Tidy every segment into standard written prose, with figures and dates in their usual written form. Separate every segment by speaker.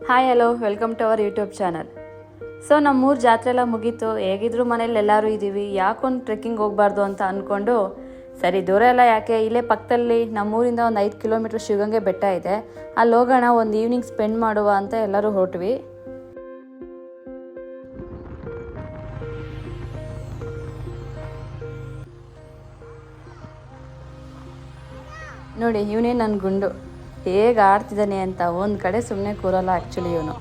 Speaker 1: Hi hello welcome to our YouTube channel. So ನಮ್ಮೂರು ಜಾತ್ರೆ ಎಲ್ಲ ಮುಗೀತು. ಹೇಗಿದ್ರು ಮನೇಲಿ ಎಲ್ಲರೂ ಇದ್ದೀವಿ, ಯಾಕೊಂದು ಟ್ರೆಕ್ಕಿಂಗ್ ಹೋಗಬಾರ್ದು ಅಂತ ಅಂದ್ಕೊಂಡು ಸರಿ ದೂರ ಎಲ್ಲ ಯಾಕೆ, ಇಲ್ಲೇ ಪಕ್ಕದಲ್ಲಿ ನಮ್ಮೂರಿಂದ ಒಂದು 5 ಕಿಲೋಮೀಟ್ರ್ ಶಿವಗಂಗೆ ಬೆಟ್ಟ ಇದೆ, ಅಲ್ಲಿ ಹೋಗೋಣ, ಒಂದು ಈವ್ನಿಂಗ್ ಸ್ಪೆಂಡ್ ಮಾಡುವ ಅಂತ ಎಲ್ಲರೂ ಹೊರಟ್ವಿ. ನೋಡಿ ಇವನೇ ನನ್ನ ಗುಂಡು, ಹೇಗೆ ಆಡ್ತಿದ್ದಾನೆ ಅಂತ. ಒಂದು ಕಡೆ ಸುಮ್ಮನೆ ಕೂರಲ್ಲ ಆ್ಯಕ್ಚುಲಿ ಇವನು.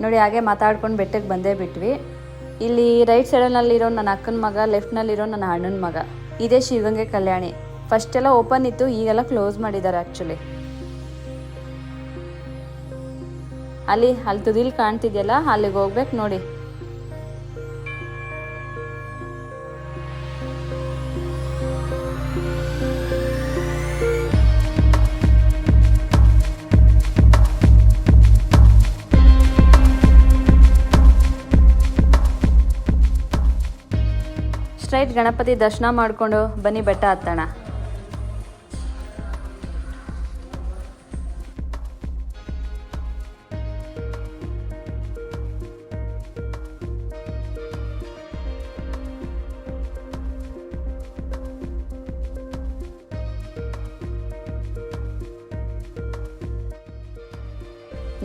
Speaker 1: ನೋಡಿ ಹಾಗೆ ಮಾತಾಡ್ಕೊಂಡು ಬೆಟ್ಟಕ್ಕೆ ಬಂದೇ ಬಿಟ್ವಿ. ಇಲ್ಲಿ ರೈಟ್ ಸೈಡಲ್ಲಿರೋ ನನ್ನ ಅಕ್ಕನ ಮಗ, ಲೆಫ್ಟ್ನಲ್ಲಿರೋ ನನ್ನ ಅಣ್ಣನ ಮಗ, ಇದೇ ಶಿವಗಂಗೆ ಕಲ್ಯಾಣಿ. ಫಸ್ಟೆಲ್ಲ ಓಪನ್ ಇತ್ತು, ಈಗೆಲ್ಲ ಕ್ಲೋಸ್ ಮಾಡಿದ್ದಾರೆ ಆ್ಯಕ್ಚುಲಿ. ಅಲ್ಲಿ ತುದಿಲಿ ಕಾಣ್ತಿದೆಯಲ್ಲ, ಅಲ್ಲಿಗೆ ಹೋಗ್ಬೇಕು ನೋಡಿ. ಸ್ಟ್ರೈಟ್ ಗಣಪತಿ ದರ್ಶನ ಮಾಡಿಕೊಂಡು ಬನ್ನಿ ಬೆಟ್ಟ ಹತ್ತೋಣ.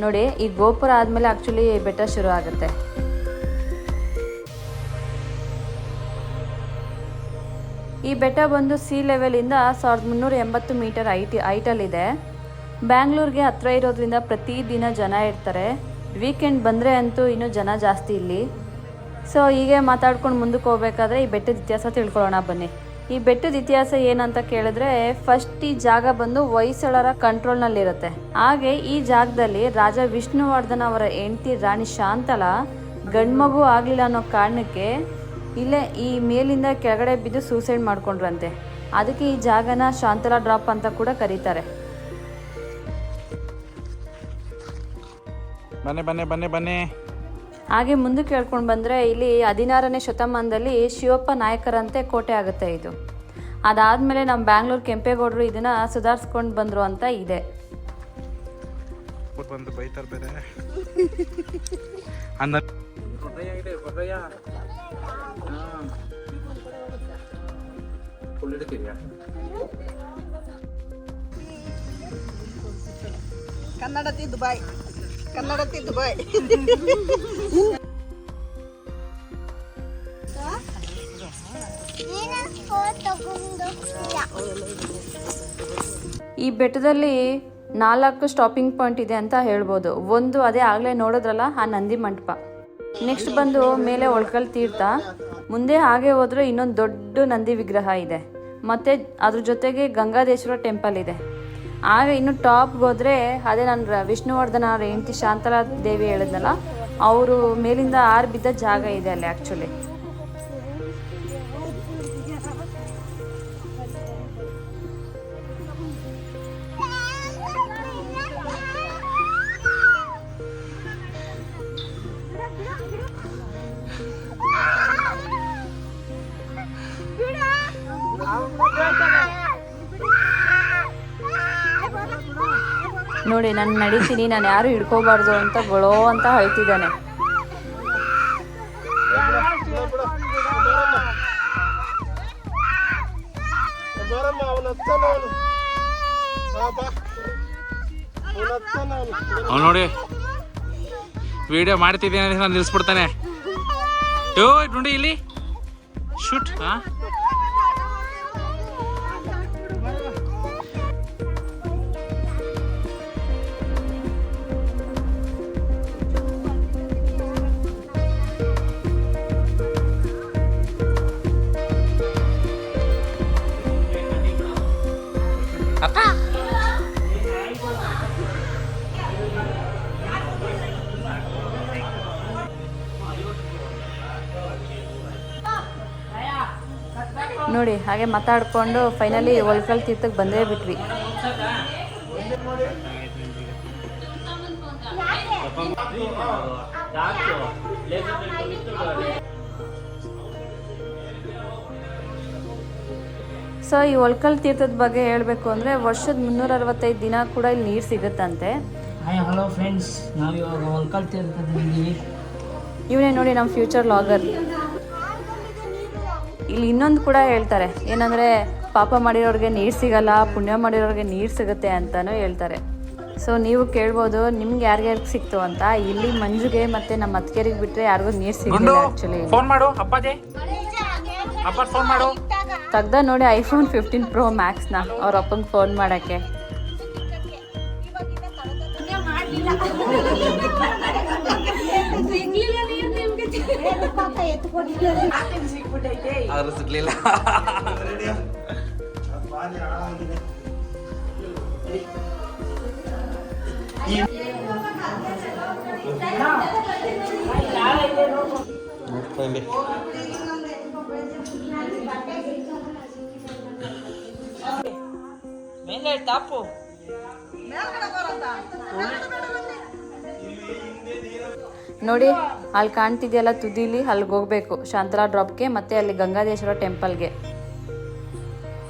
Speaker 1: ನೋಡಿ ಈ ಗೋಪುರ ಆದಮೇಲೆ ಆ್ಯಕ್ಚುಲಿ ಬೆಟ್ಟ ಶುರು ಆಗುತ್ತೆ. ಈ ಬೆಟ್ಟ ಬಂದು ಸಿ ಲೆವೆಲಿಂದ 1380 ಮೀಟರ್ ಹೈಟಲ್ಲಿದೆ. ಬ್ಯಾಂಗ್ಳೂರಿಗೆ ಹತ್ರ ಇರೋದ್ರಿಂದ ಪ್ರತಿದಿನ ಜನ ಇರ್ತಾರೆ. ವೀಕೆಂಡ್ ಬಂದರೆ ಅಂತೂ ಇನ್ನೂ ಜನ ಜಾಸ್ತಿ ಇಲ್ಲಿ. ಸೊ ಹೀಗೆ ಮಾತಾಡ್ಕೊಂಡು ಮುಂದಕ್ಕೆ ಹೋಗ್ಬೇಕಾದ್ರೆ ಈ ಬೆಟ್ಟದ ಇತಿಹಾಸ ತಿಳ್ಕೊಳ್ಳೋಣ ಬನ್ನಿ. ಈ ಬೆಟ್ಟದ ಇತಿಹಾಸ ಏನಂತ ಕೇಳಿದ್ರೆ, ಫಸ್ಟ್ ಈ ಜಾಗ ಬಂದು ಹೊಯ್ಸಳರ ಕಂಟ್ರೋಲ್ನಲ್ಲಿರುತ್ತೆ. ಹಾಗೆ ಈ ಜಾಗದಲ್ಲಿ ರಾಜ ವಿಷ್ಣುವರ್ಧನ ಅವರ ಹೆಂಡತಿ ರಾಣಿ ಶಾಂತಲ ಗಂಡ್ಮಗು ಆಗಲಿಲ್ಲ ಅನ್ನೋ ಕಾರಣಕ್ಕೆ ಇಲ್ಲೇ ಈ ಮೇಲಿಂದ ಕೆಳಗಡೆ ಬಿದ್ದು ಸೂಸೈಡ್ ಮಾಡ್ಕೊಂಡ್ರಂತೆ. ಅದಕ್ಕೆ ಈ ಜಾಗನ ಶಾಂತಲಾ ಡ್ರಾಪ್ ಅಂತ ಕೂಡ ಕರೀತಾರೆ.
Speaker 2: ಬನ್ನಿ.
Speaker 1: ಹಾಗೆ ಮುಂದಕ್ಕೆ ಕೇಳ್ಕೊಂಡು ಬಂದರೆ ಇಲ್ಲಿ 16ನೇ ಶತಮಾನದಲ್ಲಿ ಶಿವಪ್ಪ ನಾಯಕರಂತೆ ಕೋಟೆ ಆಗುತ್ತೆ ಇದು. ಅದಾದಮೇಲೆ ನಮ್ಮ ಬ್ಯಾಂಗ್ಳೂರು ಕೆಂಪೇಗೌಡರು ಇದನ್ನು ಸುಧಾರಿಸ್ಕೊಂಡು ಬಂದರು ಅಂತ ಇದೆ.
Speaker 3: ಕನ್ನಡತಿ ದುಬೈ
Speaker 1: ಈ ಬೆಟ್ಟದಲ್ಲಿ 4 ಸ್ಟಾಪಿಂಗ್ ಪಾಯಿಂಟ್ ಇದೆ ಅಂತ ಹೇಳ್ಬೋದು. ಒಂದು ಅದೇ ಆಗಲೇ ನೋಡಿದ್ರಲ್ಲ ಆ ನಂದಿ ಮಂಟಪ, ನೆಕ್ಸ್ಟ್ ಬಂದು ಮೇಲೆ ಒಳ್ಕಲ್ ತೀರ್ಥ, ಮುಂದೆ ಹಾಗೆ ಹೋದರೆ ಇನ್ನೊಂದು ದೊಡ್ಡ ನಂದಿ ವಿಗ್ರಹ ಇದೆ, ಮತ್ತು ಅದ್ರ ಜೊತೆಗೆ ಗಂಗಾದೇಶ್ವರ ಟೆಂಪಲ್ ಇದೆ. ಆಗ ಇನ್ನು ಟಾಪ್ಗೆ ಹೋದರೆ ಅದೇ ನನ್ನ ವಿಷ್ಣುವರ್ಧನ ಅವ್ರ ಹೆಂಡತಿ ಶಾಂತಲಾ ದೇವಿ ಹೇಳಿದ್ನಲ್ಲ, ಅವರು ಮೇಲಿಂದ ಆರು ಬಿದ್ದ ಜಾಗ ಇದೆ ಅಲ್ಲಿ ಆ್ಯಕ್ಚುಲಿ. ನೋಡಿ ನಾನು ನಡೀತೀನಿ, ನಾನು ಯಾರು ಹಿಡ್ಕೋಬಾರ್ದು ಅಂತ ಗೊಳೋ ಅಂತ ಹೇಳ್ತಿದ್ದಾನೆ.
Speaker 2: ನೋಡಿ ವಿಡಿಯೋ ಮಾಡ್ತಿದ್ದೀನಿ, ನಾನು ನಿಲ್ಲಿಸ್ಬಿಡ್ತಾನೆ. ನೋಡಿ ಇಲ್ಲಿ ಶೂಟ್.
Speaker 1: ನೋಡಿ ಹಾಗೆ ಮಾತಾಡಿಕೊಂಡು ಫೈನಲಿ ಒಳ್ಕಲ್ ತೀರ್ಥಕ್ಕೆ ಬಂದೇ ಬಿಟ್ವಿ. ಸೊ ಈ ಒಳ್ಕಲ್ ತೀರ್ಥದ ಬಗ್ಗೆ ಹೇಳಬೇಕು ಅಂದರೆ ವರ್ಷದ 365 ದಿನ ಕೂಡ ಇಲ್ಲಿ ನೀರು ಸಿಗುತ್ತಂತೆ.
Speaker 3: ಹಾಯ್ ಹಲೋ ಫ್ರೆಂಡ್ಸ್, ನಾವು ಇವಾಗ ಒಲ್ಕಲ್ ತೀರ್ಥದಲ್ಲಿ
Speaker 1: ಇವನೇ ನೋಡಿ ನಮ್ಮ ಫ್ಯೂಚರ್ ಲಾಗರ್. ಇಲ್ಲಿ ಇನ್ನೊಂದು ಕೂಡ ಹೇಳ್ತಾರೆ, ಏನಂದರೆ ಪಾಪ ಮಾಡಿರೋರಿಗೆ ನೀರು ಸಿಗಲ್ಲ, ಪುಣ್ಯ ಮಾಡಿರೋರಿಗೆ ನೀರು ಸಿಗುತ್ತೆ ಅಂತಲೂ ಹೇಳ್ತಾರೆ. ಸೊ ನೀವು ಕೇಳ್ಬೋದು ನಿಮ್ಗೆ ಯಾರ್ಯಾರಿಗೆ ಸಿಕ್ತು ಅಂತ. ಇಲ್ಲಿ ಮಂಜುಗೆ ಮತ್ತು ನಮ್ಮ ಅತ್ತಿಗೆರಿಗೆ ಬಿಟ್ಟರೆ ಯಾರಿಗೂ ನೀರು ಸಿಗಲಿಲ್ಲ ಆ್ಯಕ್ಚುಲಿ.
Speaker 2: ಫೋನ್ ಮಾಡು ಅಪ್ಪಾಜಿ, ಅಪ್ಪ ಫೋನ್ ಮಾಡು.
Speaker 1: ತೆಗ್ದ ನೋಡಿ ಐಫೋನ್ 15 Pro Maxನ ಅವ್ರ ಅಪ್ಪಂಗೆ ಫೋನ್ ಮಾಡೋಕ್ಕೆ.
Speaker 2: ಅವ್ರು ಸಿಗ್ಲಿಲ್ಲ.
Speaker 3: ಮೇಲೆ ಟಾಪು
Speaker 1: ನೋಡಿ ಅಲ್ಲಿ ಕಾಣ್ತಿದೆಯಲ್ಲ ತುದಿಲಿ, ಅಲ್ಲಿಗೆ ಹೋಗಬೇಕು ಶಾಂತಲಾ ಡ್ರಾಪ್ಗೆ, ಮತ್ತು ಅಲ್ಲಿ ಗಂಗಾದೇಶ್ವರ ಟೆಂಪಲ್ಗೆ.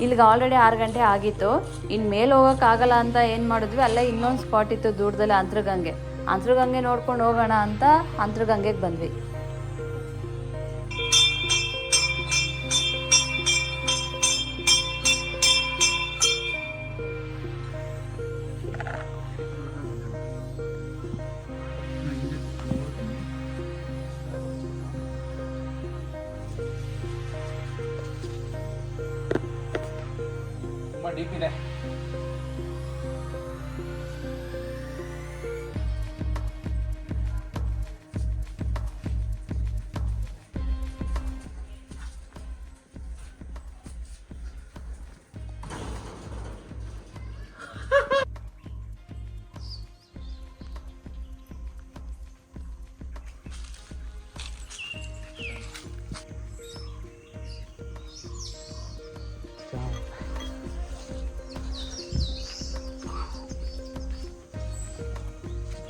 Speaker 1: ಇಲ್ಲಿಗೆ ಆಲ್ರೆಡಿ 6 ಗಂಟೆ ಆಗಿತ್ತು. ಇನ್ನು ಮೇಲೆ ಹೋಗೋಕ್ಕಾಗಲ್ಲ ಅಂತ ಏನು ಮಾಡಿದ್ವಿ, ಅಲ್ಲೇ ಇನ್ನೊಂದು ಸ್ಪಾಟ್ ಇತ್ತು ದೂರದಲ್ಲಿ, ಅಂತರಗಂಗೆ ನೋಡ್ಕೊಂಡು ಹೋಗೋಣ ಅಂತ ಅಂತರಗಂಗೆಗೆ ಬಂದ್ವಿ.
Speaker 2: ತುಂಬ ಡೀಪ್ ಇದೆ.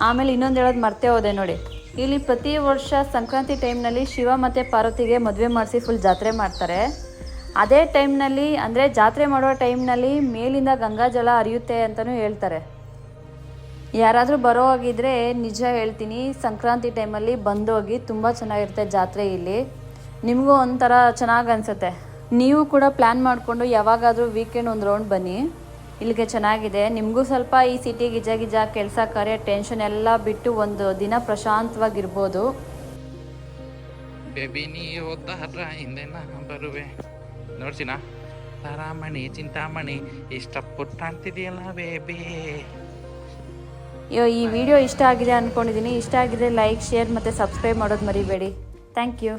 Speaker 1: ಆಮೇಲೆ ಇನ್ನೊಂದು ಹೇಳೋದು ಮರ್ತೇ ಹೋದೆ ನೋಡಿ, ಇಲ್ಲಿ ಪ್ರತಿ ವರ್ಷ ಸಂಕ್ರಾಂತಿ ಟೈಮ್ನಲ್ಲಿ ಶಿವ ಮತ್ತು ಪಾರ್ವತಿಗೆ ಮದುವೆ ಮಾಡಿಸಿ ಫುಲ್ ಜಾತ್ರೆ ಮಾಡ್ತಾರೆ. ಅದೇ ಟೈಮ್ನಲ್ಲಿ, ಅಂದರೆ ಜಾತ್ರೆ ಮಾಡೋ ಟೈಮ್ನಲ್ಲಿ ಮೇಲಿಂದ ಗಂಗಾ ಜಲ ಹರಿಯುತ್ತೆ ಅಂತಲೂ ಹೇಳ್ತಾರೆ. ಯಾರಾದರೂ ಬರೋ ಹೋಗಿದ್ರೆ ನಿಜ ಹೇಳ್ತೀನಿ, ಸಂಕ್ರಾಂತಿ ಟೈಮಲ್ಲಿ ಬಂದೋಗಿ, ತುಂಬ ಚೆನ್ನಾಗಿರುತ್ತೆ ಜಾತ್ರೆ ಇಲ್ಲಿ. ನಿಮಗೂ ಒಂಥರ ಚೆನ್ನಾಗಿ ಅನಿಸುತ್ತೆ. ನೀವು ಕೂಡ ಪ್ಲ್ಯಾನ್ ಮಾಡಿಕೊಂಡು ಯಾವಾಗಾದರೂ ವೀಕೆಂಡ್ ಒಂದು ರೌಂಡ್ ಬನ್ನಿ, ಇಲ್ಲಿಗೆ ಚೆನ್ನಾಗಿದೆ. ನಿಮಗೂ ಸ್ವಲ್ಪ ಈ ಸಿಟಿ ಗಿಜ ಕೆಲಸ ಕಾರ್ಯ ಟೆನ್ಷನ್ ಎಲ್ಲ ಬಿಟ್ಟು ಒಂದು ದಿನ ಪ್ರಶಾಂತವಾಗಿರ್ಬೋದು.
Speaker 2: ಬೇಬಿ ನೀ ಹೋದಾರ ಹಿಂದೆ ನಾ ಬರುವೆ ನೋಡ್ಸಿನ ತಾರಾಮಣಿ ಚಿಂತಾಮಣಿ ಇಷ್ಟಪಟ್ಟು ಅಂತಿದೆಯಲ್ಲ ಬೇಬಿ.
Speaker 1: ಈ ವಿಡಿಯೋ ಇಷ್ಟ ಆಗಿದೆ ಅಂದ್ಕೊಂಡಿದ್ದೀನಿ. ಇಷ್ಟ ಆಗಿದ್ರೆ ಲೈಕ್, ಶೇರ್ ಮತ್ತು ಸಬ್ಸ್ಕ್ರೈಬ್ ಮಾಡೋದು ಮರಿಬೇಡಿ. Thank you.